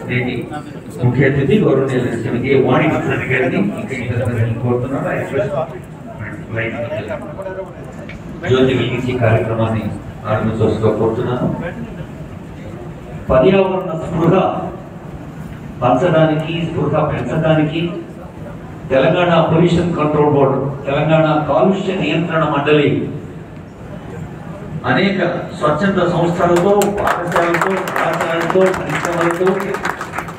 నేటి ముఖ్య అతిథి గౌరవనీయులైన శ్రీమతి వాణి ప్రసాద్ గారిని కోరుతున్నాను. జ్యోతి వెలిగించి కార్యక్రమాన్ని ఆరంభించవలసిగా కోరుతున్నాను. పర్యావరణ స్పృహ పంచడానికి, స్పృహ పెంచడానికి Telangana pollution control board, Telangana కాలుష్య నియంత్రణ మండలి అనేక స్వచ్ఛంద సంస్థలతో, పాఠశాలతో, కళాశాలతో, పరిశ్రమలతో,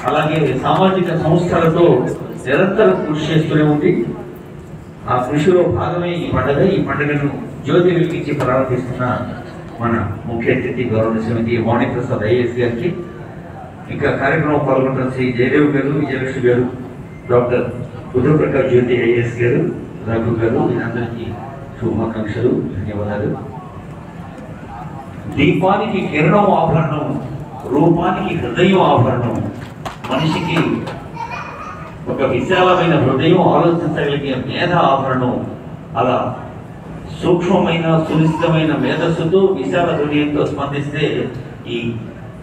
అలాగే సామాజిక సంస్థలతో నిరంతరం కృషి చేస్తూనే ఉంది. ఆ కృషిలో భాగమే ఈ పండుగ. ఈ పండుగను జ్యోతి వెలిగించి ప్రారంభిస్తున్న మన ముఖ్య అతిథి గౌరవ శ్రీమతి వాణి ప్రసాద్ ఐఏఎస్ గారికి, ఇంకా కార్యక్రమం పాల్గొంటున్న శ్రీ జయదేవ్ గారు, విజయలక్ష్మి గారు, డాక్టర్ బుద్ధప్రకాష్ జ్యోతి ఐఏఎస్ గారు, రఘు గారు, వీరందరికీ శుభాకాంక్షలు, ధన్యవాదాలు. దీపానికి కిరణం ఆభరణం, రూపానికి హృదయం ఆభరణం. మనిషికి ఒక విశాలమైన హృదయం, ఆలోచించగలిగే మేధ ఆభరణం. అలా సూక్ష్మమైన సునిశ్చితమైన మేధస్సుతో, విశాల హృదయంతో స్పందిస్తే ఈ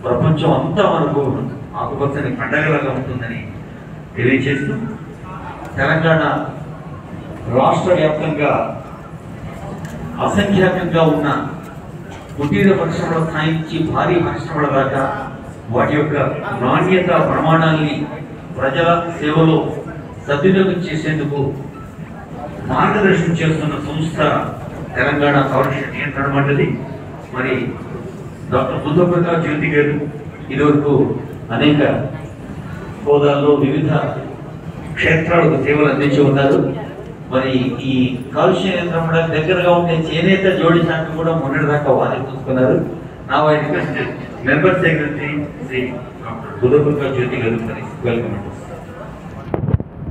ప్రపంచం అంతా మనకు ఆకుపచ్చని పండగలాగా ఉంటుందని తెలియజేస్తూ, తెలంగాణ రాష్ట్ర వ్యాప్తంగా అసంఖ్యాకంగా ఉన్న కుటీర పరిశ్రమల స్థాయి నుంచి భారీ పరిశ్రమల దాకా వాటి యొక్క నాణ్యత ప్రమాణాల్ని ప్రజల సేవలో సద్వినియోగం చేసేందుకు మార్గదర్శనం చేస్తున్న సంస్థ తెలంగాణ కాలుష్య నియంత్రణ మండలి. మరి డాక్టర్ బుద్ధప్రకాష్ జ్యోతి గారు ఇదివరకు అనేక హోదాల్లో వివిధ క్షేత్రాలకు సేవలు అందించి ఉన్నారు. మరి ఈ కాలుష్య నియంత్రణ దగ్గరగా ఉండే చేనేత జోడి శాఖ కూడా మొన్నటిదాకా వారి చూసుకున్నారు. నా request member secretary Shri doctor Buddhaprakash Jyoti గారు, వెల్కమ్ అండి.